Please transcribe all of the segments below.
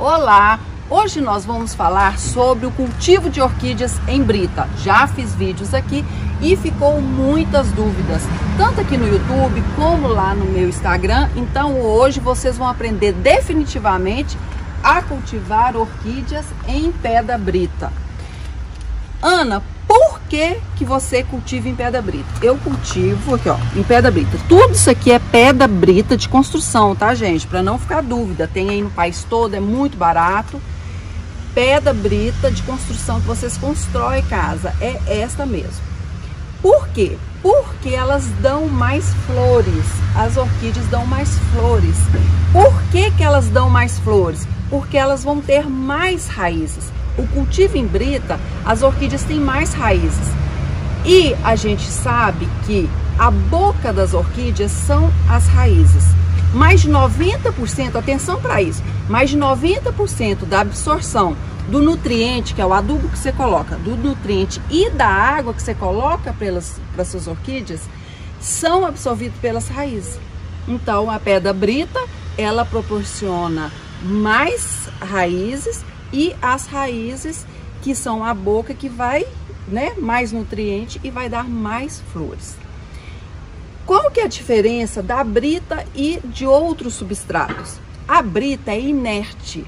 Olá! Hoje nós vamos falar sobre o cultivo de orquídeas em brita. Já fiz vídeos aqui e ficou muitas dúvidas, tanto aqui no YouTube como lá no meu Instagram. Então hoje vocês vão aprender definitivamente a cultivar orquídeas em pedra brita. Ana, por que você cultiva em pedra brita? Eu cultivo aqui, ó, em pedra brita. Tudo isso aqui é pedra brita de construção, tá, gente? Para não ficar dúvida, tem aí no país todo, é muito barato. Pedra brita de construção que vocês constroem casa, é esta mesmo. Por quê? Porque elas dão mais flores. As orquídeas dão mais flores. Por que elas dão mais flores? Porque elas vão ter mais raízes. O cultivo em brita, as orquídeas têm mais raízes. E a gente sabe que a boca das orquídeas são as raízes. Mais de 90%, atenção para isso, mais de 90% da absorção do nutriente, que é o adubo que você coloca, do nutriente e da água que você coloca para suas orquídeas, são absorvidos pelas raízes. Então a pedra brita, ela proporciona mais raízes, e as raízes que são a boca que vai, né, mais nutriente e vai dar mais flores. Qual que é a diferença da brita e de outros substratos? A brita é inerte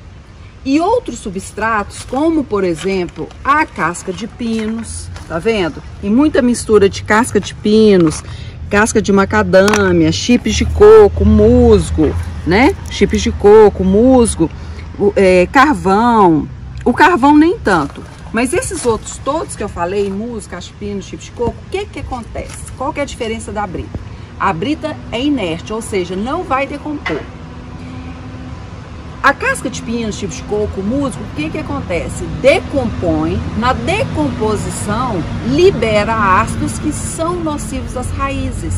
e outros substratos, como por exemplo a casca de pinos, tá vendo? Tem muita mistura de casca de pinos, casca de macadâmia, chips de coco, musgo, né? Chips de coco, musgo, carvão. O carvão nem tanto, mas esses outros todos que eu falei, musgo, casca de pino, chips de coco, o que acontece? Qual que é a diferença da brita? A brita é inerte, ou seja, não vai decompor. A casca de pino, chips de coco, musgo, o que acontece? Decompõe, na decomposição libera ácidos que são nocivos às raízes,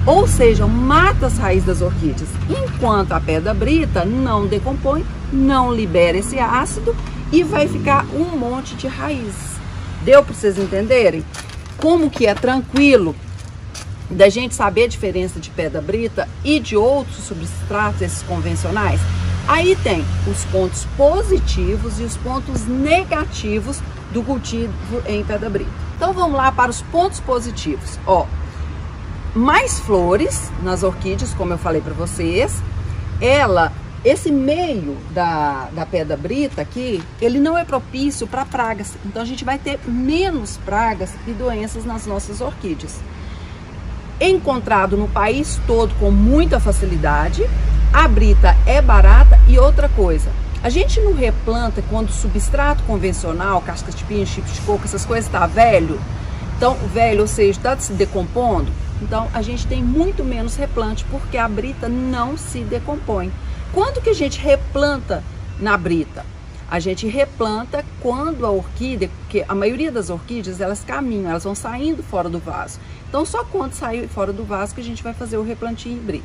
ou seja, mata as raízes das orquídeas, enquanto a pedra brita não decompõe, não libera esse ácido e vai ficar um monte de raízes. Deu para vocês entenderem como que é tranquilo da gente saber a diferença de pedra brita e de outros substratos, esses convencionais? Aí tem os pontos positivos e os pontos negativos do cultivo em pedra brita. Então vamos lá para os pontos positivos. Ó, mais flores nas orquídeas, como eu falei para vocês. Esse meio da pedra brita aqui, ele não é propício para pragas. Então a gente vai ter menos pragas e doenças nas nossas orquídeas. Encontrado no país todo com muita facilidade. A brita é barata. E outra coisa, a gente não replanta quando o substrato convencional, casca de pino, chips de coco, essas coisas tá velho. Então, velho, ou seja, está se decompondo. Então, a gente tem muito menos replante, porque a brita não se decompõe. Quando que a gente replanta na brita? A gente replanta quando a orquídea, porque a maioria das orquídeas, elas caminham, elas vão saindo fora do vaso. Então, só quando sair fora do vaso que a gente vai fazer o replantio em brita.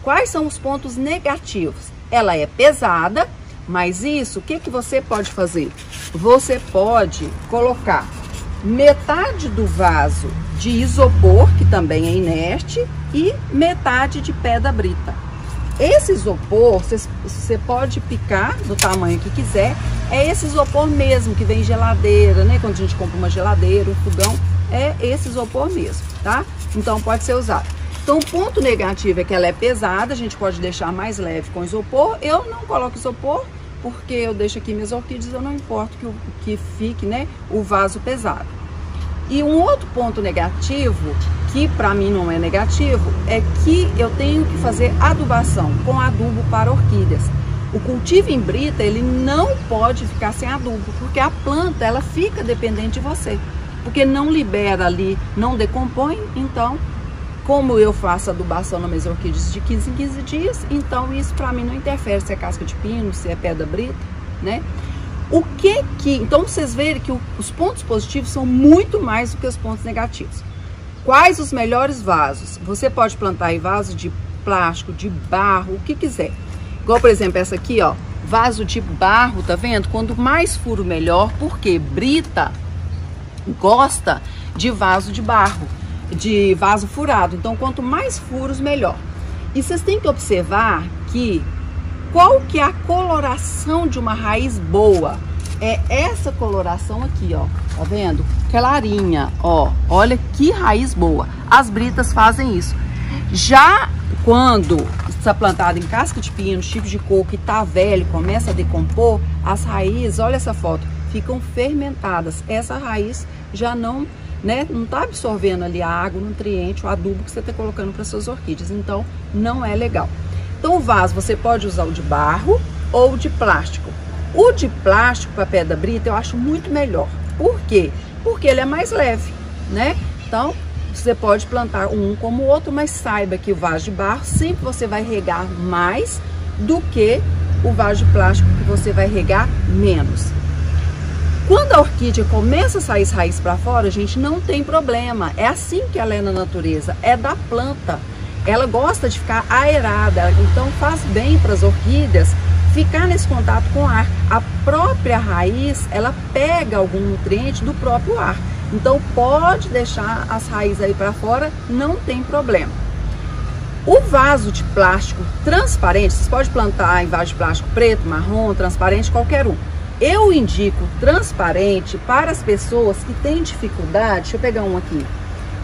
Quais são os pontos negativos? Ela é pesada, mas isso, o que você pode fazer? Você pode colocar metade do vaso de isopor, que também é inerte, e metade de pedra brita. Esse isopor, você pode picar do tamanho que quiser. É esse isopor mesmo, que vem em geladeira, né? Quando a gente compra uma geladeira, um fogão, é esse isopor mesmo, tá? Então pode ser usado. Então o ponto negativo é que ela é pesada, a gente pode deixar mais leve com isopor. Eu não coloco isopor, porque eu deixo aqui minhas orquídeas, eu não importo que fique, né, o vaso pesado. E um outro ponto negativo, que para mim não é negativo, é que eu tenho que fazer adubação com adubo para orquídeas. O cultivo em brita, ele não pode ficar sem adubo, porque a planta, ela fica dependente de você, porque não libera ali, não decompõe. Então, como eu faço adubação nas minhas orquídeas de 15 em 15 dias, então isso para mim não interfere se é casca de pino, se é pedra brita, né? Então vocês verem que os pontos positivos são muito mais do que os pontos negativos. Quais os melhores vasos? Você pode plantar em vaso de plástico, de barro, o que quiser. Igual, por exemplo, essa aqui, ó, vaso de barro, tá vendo? Quanto mais furo, melhor, porque brita gosta de vaso de barro, de vaso furado. Então, quanto mais furos, melhor. E vocês têm que observar que Qual que é a coloração de uma raiz boa? É essa coloração aqui, ó. Tá vendo? Clarinha, ó. Olha que raiz boa. As britas fazem isso. Já quando está plantado em casca de pino, tipo de coco, e tá velho, começa a decompor, as raízes, olha essa foto, ficam fermentadas. Essa raiz já não, né, não tá absorvendo ali a água, o nutriente, o adubo que você tá colocando para suas orquídeas. Então, não é legal. Então, o vaso você pode usar o de barro ou o de plástico. O de plástico para pedra brita eu acho muito melhor. Por quê? Porque ele é mais leve, né? Então, você pode plantar um como o outro, mas saiba que o vaso de barro sempre você vai regar mais do que o vaso de plástico, que você vai regar menos. Quando a orquídea começa a sair raiz para fora, gente, não tem problema. É assim que ela é na natureza, é da planta. Ela gosta de ficar aerada, então faz bem para as orquídeas ficar nesse contato com o ar. A própria raiz, ela pega algum nutriente do próprio ar. Então pode deixar as raízes aí para fora, não tem problema. O vaso de plástico transparente, vocês podem plantar em vaso de plástico preto, marrom, transparente, qualquer um. Eu indico transparente para as pessoas que têm dificuldade, deixa eu pegar um aqui,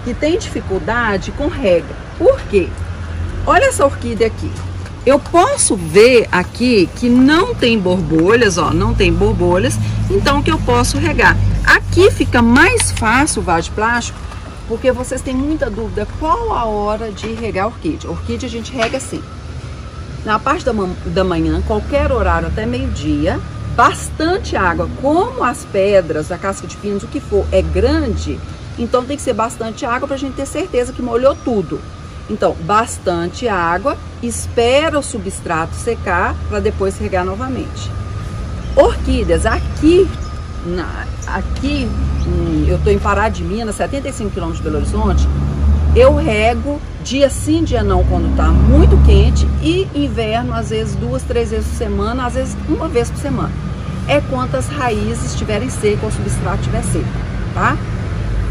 que tem dificuldade com rega. Por quê? Olha essa orquídea aqui. Eu posso ver aqui que não tem borbolhas, ó, não tem borbolhas, então que eu posso regar. Aqui fica mais fácil o vaso de plástico, porque vocês têm muita dúvida qual a hora de regar a orquídea. A orquídea a gente rega assim, na parte da manhã, qualquer horário até meio-dia, bastante água. Como as pedras, a casca de pinos, o que for, é grande, então tem que ser bastante água para a gente ter certeza que molhou tudo. Então, bastante água, espera o substrato secar para depois regar novamente. Orquídeas, aqui eu estou em Pará de Minas, 75 km de Belo Horizonte, eu rego dia sim, dia não, quando está muito quente, e inverno, às vezes 2, 3 vezes por semana, às vezes uma vez por semana. É quando as raízes estiverem secas ou o substrato estiver seco, tá?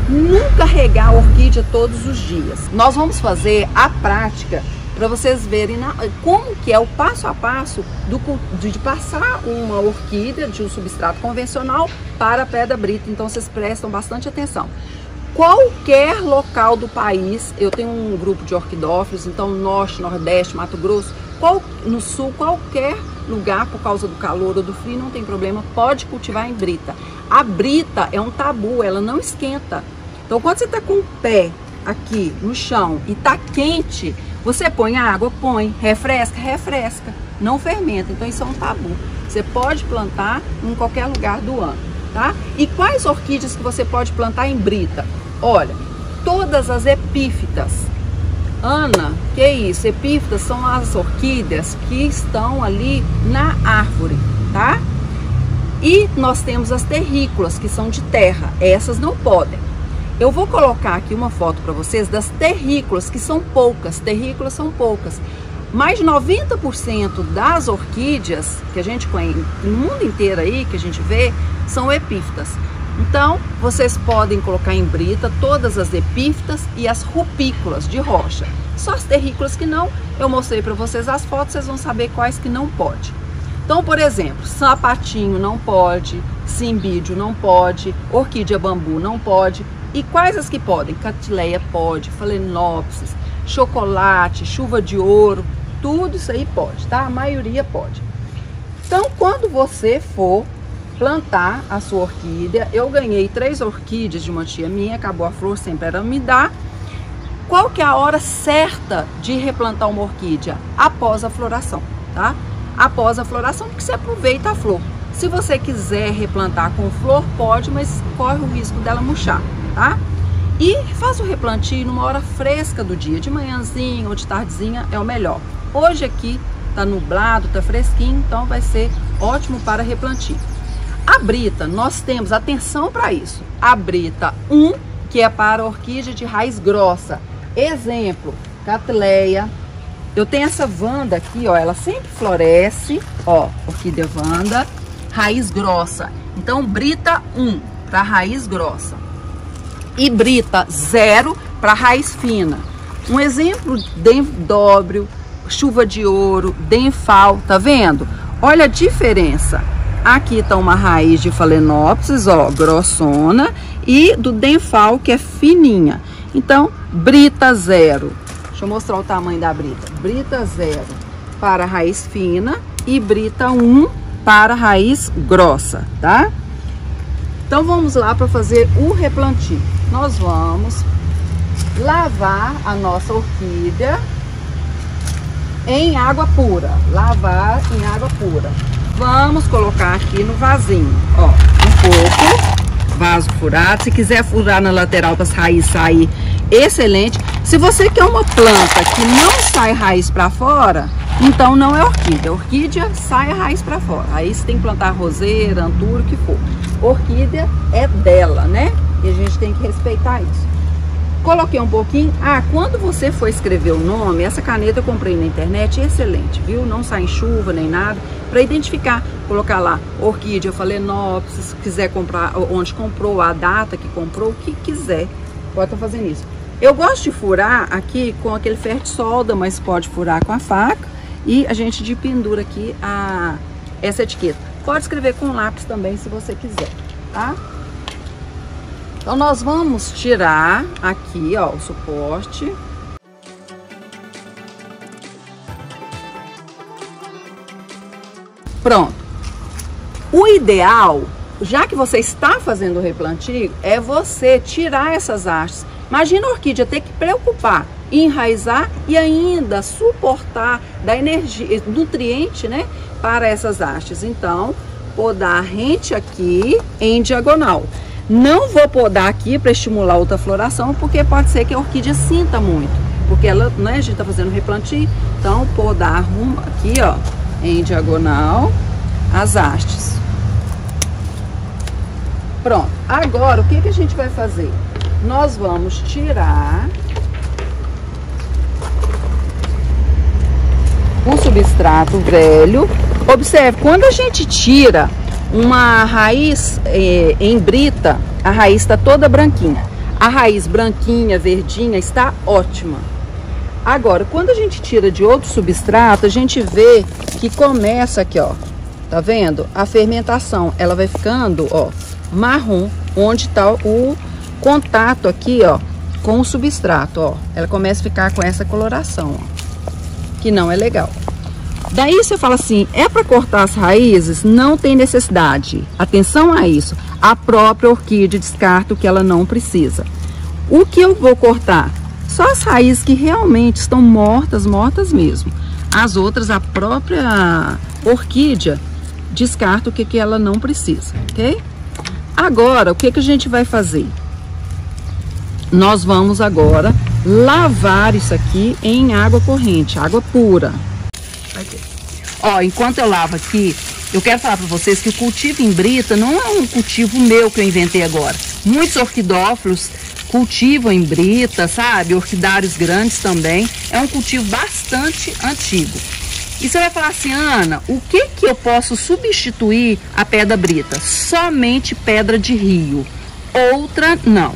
Nunca regar a orquídea todos os dias. Nós vamos fazer a prática para vocês verem como que é o passo a passo de passar uma orquídea de um substrato convencional para a pedra brita. Então vocês prestam bastante atenção. Qualquer local do país, eu tenho um grupo de orquidófilos, então norte, nordeste, Mato Grosso, no sul, qualquer lugar, por causa do calor ou do frio, não tem problema, pode cultivar em brita. A brita é um tabu, ela não esquenta. Então, quando você está com o pé aqui no chão e tá quente, você põe água, põe, refresca, não fermenta. Então, isso é um tabu. Você pode plantar em qualquer lugar do ano, tá? E quais orquídeas que você pode plantar em brita? Olha, todas as epífitas. Ana, que isso? Epífitas são as orquídeas que estão ali na árvore, tá? E nós temos as terrícolas, que são de terra. Essas não podem. Eu vou colocar aqui uma foto para vocês das terrícolas, que são poucas. Terrícolas são poucas. Mais de 90% das orquídeas que a gente conhece no mundo inteiro aí, que a gente vê, são epífitas. Então, vocês podem colocar em brita todas as epífitas e as rupícolas de rocha. Só as terrícolas que não, eu mostrei para vocês as fotos, vocês vão saber quais que não pode. Então, por exemplo, sapatinho não pode, cimbídio não pode, orquídea bambu não pode. E quais as que podem? Catileia pode, phalaenopsis, chocolate, chuva de ouro, tudo isso aí pode, tá? A maioria pode. Então, quando você for plantar a sua orquídea, eu ganhei 3 orquídeas de uma tia minha, acabou a flor, sempre ela me dá. Qual que é a hora certa de replantar uma orquídea? Após a floração, tá? Após a floração, porque você aproveita a flor. Se você quiser replantar com flor, pode, mas corre o risco dela murchar, tá? E faz o replantio numa hora fresca do dia, de manhãzinha ou de tardezinha é o melhor. Hoje aqui tá nublado, tá fresquinho, então vai ser ótimo para replantio. A brita, nós temos atenção para isso. A brita 1, que é para orquídea de raiz grossa. Exemplo, Catileia. Eu tenho essa Wanda aqui, ó, ela sempre floresce, ó, orquídea Wanda, raiz grossa. Então, brita 1 para raiz grossa. E brita 0 para raiz fina. Um exemplo de endóbrio, chuva de ouro, denfal, tá vendo? Olha a diferença. Aqui tá uma raiz de Phalaenopsis, ó, grossona, e do denfal, que é fininha. Então, brita 0. Deixa eu mostrar o tamanho da brita. Brita 0 para raiz fina e brita 1 para raiz grossa, tá? Então, vamos lá para fazer o replantio. Nós vamos lavar a nossa orquídea em água pura. Lavar em água pura. Vamos colocar aqui no vasinho, ó, um pouco, vaso furado. Se quiser furar na lateral para as raízes sair, excelente. Se você quer uma planta que não sai raiz para fora, então não é orquídea. Orquídea sai a raiz para fora. Aí você tem que plantar roseira, anturo, o que for. Orquídea é dela, né? E a gente tem que respeitar isso. Coloquei um pouquinho. Ah, quando você for escrever o nome, essa caneta eu comprei na internet, excelente, viu? Não sai em chuva nem nada. Para identificar, colocar lá orquídea Phalaenopsis, se quiser comprar onde comprou, a data que comprou, o que quiser, pode estar fazendo isso. Eu gosto de furar aqui com aquele ferro de solda, mas pode furar com a faca e a gente pendura aqui essa etiqueta. Pode escrever com lápis também, se você quiser, tá? Então, nós vamos tirar aqui, ó, o suporte. Pronto. O ideal, já que você está fazendo o replantio, é você tirar essas hastes. Imagina a orquídea ter que preocupar em enraizar e ainda suportar da energia, nutriente, né, para essas hastes. Então, podar rente aqui em diagonal. Não vou podar aqui para estimular outra floração, porque pode ser que a orquídea sinta muito. Porque ela, né, a gente tá fazendo replantio, então podar rumo aqui, ó, em diagonal, as hastes. Pronto. Agora, o que que a gente vai fazer? Nós vamos tirar o substrato velho. Observe, quando a gente tira uma raiz em brita, a raiz está toda branquinha. A raiz branquinha, verdinha, está ótima. Agora, quando a gente tira de outro substrato, a gente vê que começa aqui, ó. Tá vendo? A fermentação, ela vai ficando, ó, marrom, onde está o contato aqui, ó, com o substrato, ó. Ela começa a ficar com essa coloração, ó, que não é legal. Daí você fala assim, é para cortar as raízes? Não tem necessidade. Atenção a isso. A própria orquídea descarta o que ela não precisa. O que eu vou cortar? Só as raízes que realmente estão mortas, mortas mesmo. As outras, a própria orquídea descarta o que ela não precisa, ok? Agora, o que a gente vai fazer? Nós vamos agora lavar isso aqui em água corrente, água pura. Ó, enquanto eu lavo aqui, eu quero falar para vocês que o cultivo em brita não é um cultivo meu que eu inventei agora. Muitos orquidófilos cultivam em brita, sabe? Orquidários grandes também. É um cultivo bastante antigo. E você vai falar assim, Ana, o que eu posso substituir a pedra brita? Somente pedra de rio. Outra, não.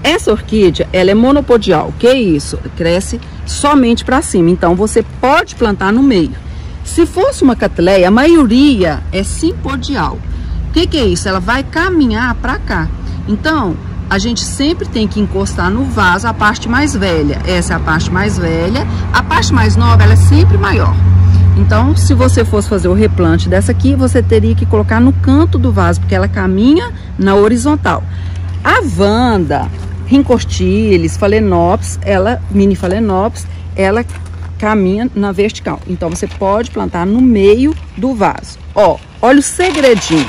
Essa orquídea, ela é monopodial. Que é isso? Cresce somente para cima. Então, você pode plantar no meio. Se fosse uma Cattleya, a maioria é simpodial. O que é isso? Ela vai caminhar para cá. Então, a gente sempre tem que encostar no vaso a parte mais velha. Essa é a parte mais velha. A parte mais nova, ela é sempre maior. Então, se você fosse fazer o replante dessa aqui, você teria que colocar no canto do vaso, porque ela caminha na horizontal. A Vanda, Rhynchostylis, Phalaenopsis, mini Phalaenopsis, ela caminha na vertical. Então, você pode plantar no meio do vaso. Ó, olha o segredinho.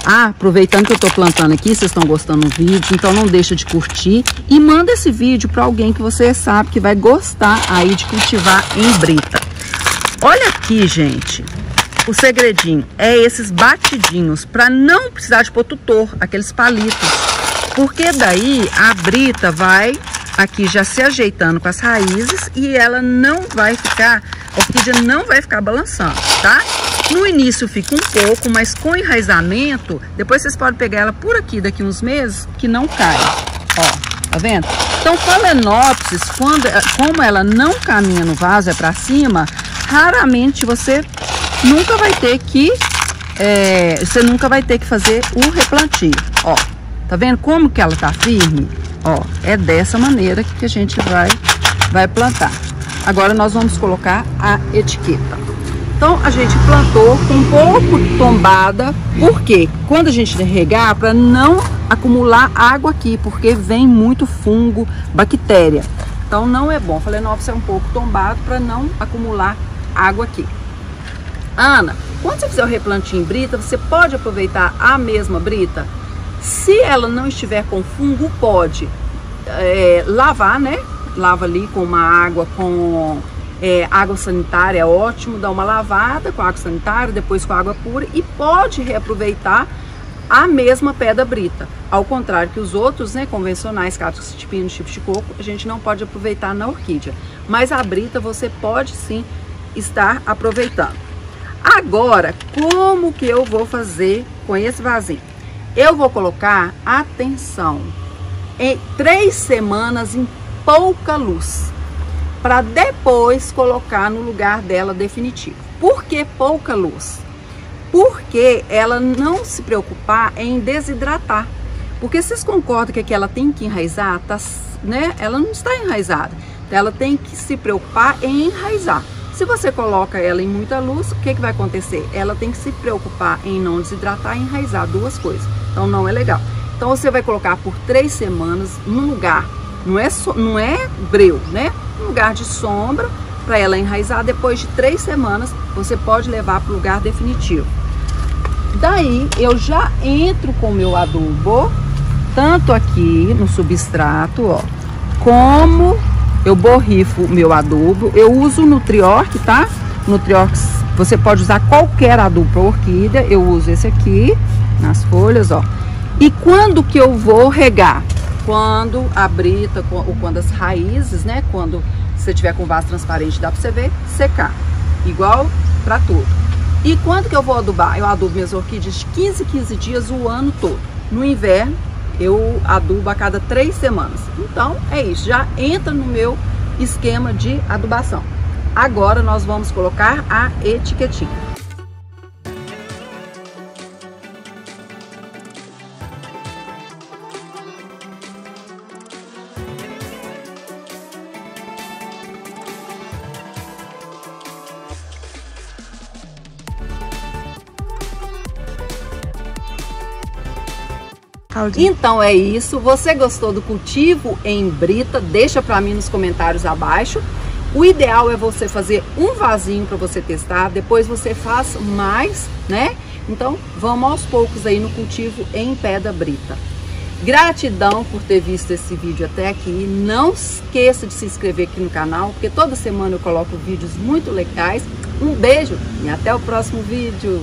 Ah, aproveitando que eu tô plantando aqui, vocês estão gostando do vídeo, então não deixa de curtir e manda esse vídeo para alguém que você sabe que vai gostar aí de cultivar em brita. Olha aqui, gente, o segredinho é esses batidinhos, para não precisar de pôr tutor, aqueles palitos, porque daí a brita vai aqui já se ajeitando com as raízes e ela não vai ficar, a orquídea não vai ficar balançando, tá? No início fica um pouco, mas com enraizamento, depois vocês podem pegar ela por aqui daqui uns meses que não cai. Ó, tá vendo? Então, Phalaenopsis, como ela não caminha no vaso, é para cima, raramente você nunca vai ter que fazer o replantio. Ó, tá vendo como que ela tá firme? Ó, é dessa maneira que a gente vai plantar. Agora nós vamos colocar a etiqueta. Então a gente plantou com um pouco tombada, porque quando a gente regar, para não acumular água aqui, porque vem muito fungo, bactéria. Então não é bom. Phalaenopsis é um pouco tombado para não acumular água aqui. Ana, quando você fizer o replantio em brita, você pode aproveitar a mesma brita? Se ela não estiver com fungo, pode lavar, né? Lava ali com uma água, água sanitária, é ótimo, dá uma lavada com água sanitária, depois com água pura, e pode reaproveitar a mesma pedra brita. Ao contrário que os outros, né, convencionais, cactos de pino, chifre de coco, a gente não pode aproveitar na orquídea. Mas a brita você pode sim estar aproveitando. Agora, como que eu vou fazer com esse vasinho? Eu vou colocar, atenção, em 3 semanas em pouca luz, para depois colocar no lugar dela definitivo. Por que pouca luz? Porque ela não se preocupar em desidratar. Porque vocês concordam que ela tem que enraizar, né? Ela não está enraizada. Ela tem que se preocupar em enraizar. Se você coloca ela em muita luz, o que vai acontecer? Ela tem que se preocupar em não desidratar e enraizar, duas coisas. Então não é legal. Então você vai colocar por 3 semanas num lugar, não é breu, né? Um lugar de sombra para ela enraizar. Depois de 3 semanas você pode levar para o lugar definitivo. Daí eu já entro com o meu adubo, tanto aqui no substrato, ó, como eu borrifo o meu adubo. Eu uso o Nutriorch, tá? Nutriorch, você pode usar qualquer adubo para orquídea. Eu uso esse aqui nas folhas, ó. E quando que eu vou regar? Quando a brita, ou quando as raízes, né? Quando você tiver com vaso transparente, dá para você ver, secar. Igual para tudo. E quando que eu vou adubar? Eu adubo minhas orquídeas de 15 em 15 dias o ano todo. No inverno, eu adubo a cada 3 semanas. Então, é isso. Já entra no meu esquema de adubação. Agora, nós vamos colocar a etiquetinha. Então é isso. Você gostou do cultivo em brita? Deixa para mim nos comentários abaixo. O ideal é você fazer um vasinho para você testar, depois você faz mais, né? Então vamos aos poucos aí no cultivo em pedra brita. Gratidão por ter visto esse vídeo até aqui. Não esqueça de se inscrever aqui no canal, porque toda semana eu coloco vídeos muito legais. Um beijo e até o próximo vídeo.